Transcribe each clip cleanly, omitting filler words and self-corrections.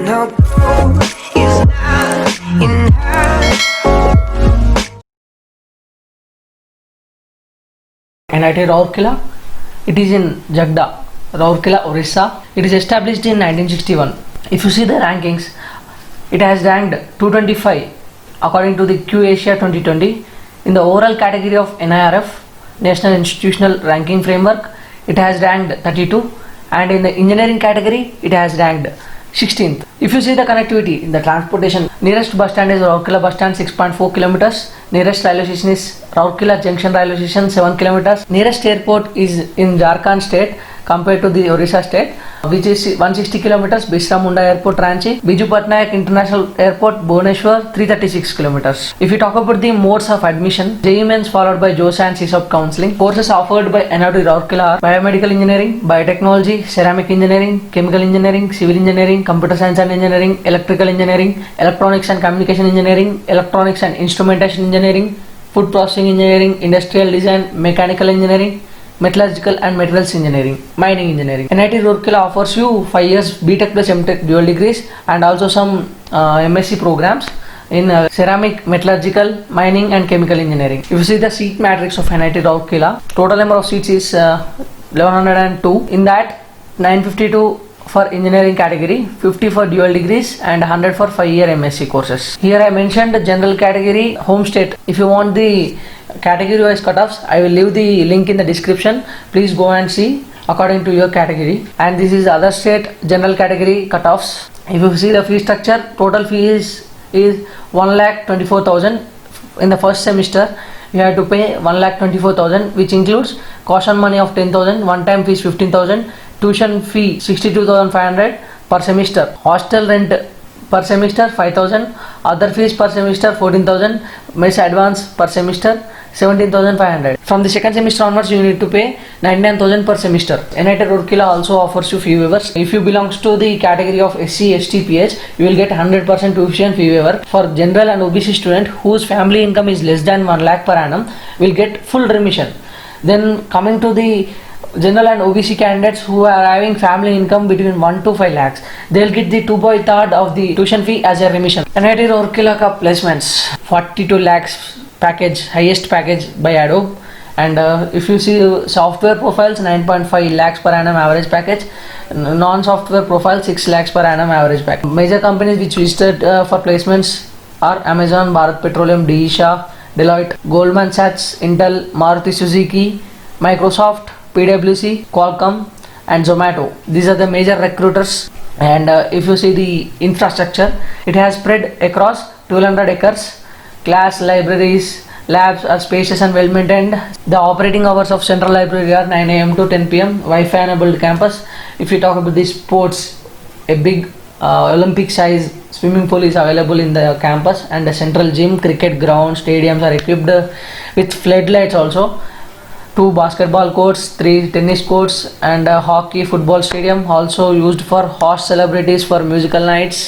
no gold is not enough. NIT Rourkela. It is in Jagda, Rourkela, Orissa. It is established in 1961. If you see the rankings, it has ranked 225 according to the Q Asia 2020. In the overall category of NIRF, National Institutional Ranking Framework, it has ranked 32, and in the engineering category, it has ranked 16th. If you see the connectivity in the transportation, nearest bus stand is Rourkela bus stand, 6.4 kilometers. Nearest railway station is Rourkela Junction railway station, 7 kilometers. Nearest airport is in Jharkhand state compared to the Orissa state, which is 160 kilometers. Bisra Munda Airport, Ranchi. Biju Patnaik International Airport, Bhubaneswar, 336 kilometers. If you talk about the modes of admission, JEE Mains followed by JOSA and CSOP counseling. Courses offered by NIT Rourkela are biomedical engineering, biotechnology, ceramic engineering, chemical engineering, civil engineering, computer science and engineering, electrical engineering, electronics and communication engineering, electronics and instrumentation engineering, food processing engineering, industrial design, mechanical engineering, metallurgical and materials engineering, mining engineering. NIT Rourkela offers you 5 years BTech plus MTech dual degrees and also some MSc programs in ceramic, metallurgical, mining and chemical engineering. If you see the seat matrix of NIT Rourkela, total number of seats is 1102. In that, 952 for engineering category, 50 for dual degrees and 100 for 5-year MSc courses. Here I mentioned the general category, home state. If you want the category wise cutoffs, I will leave the link in the description. Please go and see according to your category. And this is other state general category cutoffs. If you see the fee structure, total fee is 1,24,000 in the first semester. You have to pay 1,24,000, which includes caution money of 10,000, one-time fees 15,000, tuition fee 62,500 per semester, hostel rent per semester 5,000, other fees per semester 14,000, mess advance per semester 17,500. From the second semester onwards, you need to pay 99,000 per semester. NIT Rourkela also offers you fee waivers. If you belongs to the category of SC, ST, PH, you will get 100% tuition fee waiver. For general and OBC student whose family income is less than 1 lakh per annum, will get full remission. Then coming to the general and OBC candidates who are having family income between 1 to 5 lakhs, they will get the 2/3 of the tuition fee as a remission. NIT Rourkela ka placements 42 lakhs package, highest package by Adobe. And if you see software profiles, 9.5 lakhs per annum average package. Non-software profile, 6 lakhs per annum average package. Major companies which visited for placements are Amazon, Bharat Petroleum, DISA, Deloitte, Goldman Sachs, Intel, Maruti Suzuki, Microsoft, PwC, Qualcomm and Zomato. These are the major recruiters. And if you see the infrastructure, it has spread across 1200 acres. Class, libraries, labs are spacious and well maintained. The operating hours of Central Library are 9 am to 10 pm. Wi-Fi enabled campus. If you talk about the sports, a big Olympic size swimming pool is available in the campus, and a central gym, cricket ground, stadiums are equipped with floodlights also. 2 basketball courts, 3 tennis courts and a hockey football stadium also used for host celebrities for musical nights,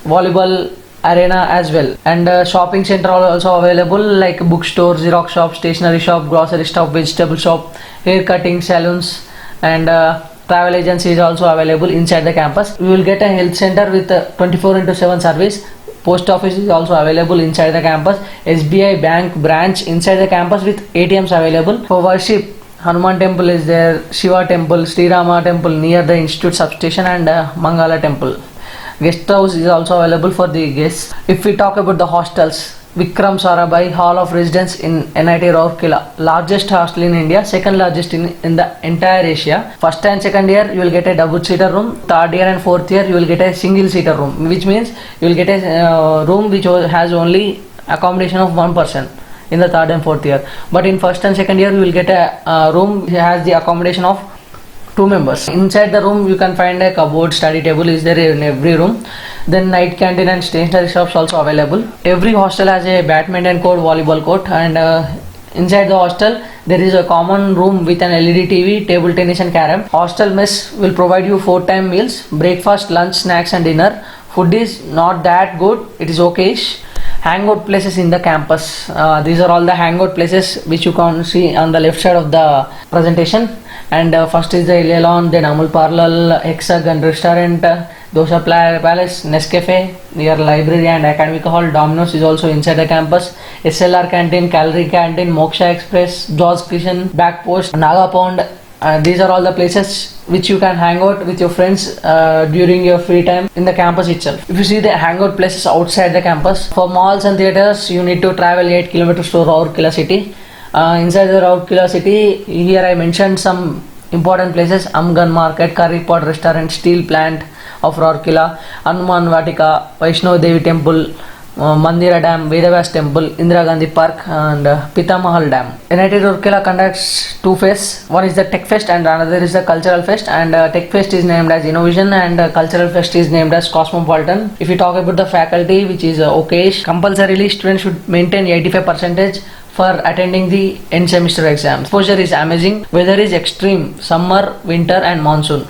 volleyball arena as well. And shopping center are also available like bookstore, xerox shop, stationery shop, grocery shop, vegetable shop, hair cutting salons and travel agency is also available inside the campus. We will get a health center with a 24/7 service. Post office is also available inside the campus. SBI bank branch inside the campus with ATMs available. For worship, Hanuman temple is there, Shiva temple, Sri Rama temple near the institute substation and Mangala temple. Guest house is also available for the guests. If we talk about the hostels, Vikram Sarabhai Hall of Residence in NIT Rourkela, largest hostel in India, second largest in the entire Asia. First and second year you will get a double seater room. Third year and fourth year you will get a single seater room, which means you will get a room which has only accommodation of one person in the third and fourth year. But in first and second year you will get a room which has the accommodation of 2 members. Inside the room you can find a cupboard, study table is there in every room. Then night canteen and stationery shops also available. Every hostel has a badminton court, volleyball court, and inside the hostel there is a common room with an LED TV, table tennis and carom. Hostel mess will provide you 4-time meals, breakfast, lunch, snacks and dinner. Food is not that good, it is okayish. Hangout places in the campus. These are all the hangout places which you can see on the left side of the presentation. And first is the Ileon, then Amul Parlal, Hexagon Restaurant, Dosa Palace, Nescafe, near library and academic hall. Domino's is also inside the campus. SLR Canteen, Calorie Canteen, Moksha Express, George Kitchen, Backpost, Naga Pond. These are all the places which you can hang out with your friends during your free time in the campus itself. If you see the hangout places outside the campus, for malls and theaters, you need to travel 8 kilometers to Rourkela city. Inside the Rourkela city, here I mentioned some important places: Amgan Market, Curry Pot Restaurant, Steel Plant of Rourkela, Hanuman Vatika, Vaishno Devi Temple, Mandira Dam, Vedavyas Temple, Indira Gandhi Park, and Pitamahal Dam. NIT Rourkela conducts two fests. One is the Tech Fest and another is the Cultural Fest. And Tech Fest is named as Innovision and Cultural Fest is named as Cosmopolitan. If you talk about the faculty, which is okayish, compulsorily students should maintain 85% for attending the end semester exams. Exposure is amazing. Weather is extreme: summer, winter, and monsoon.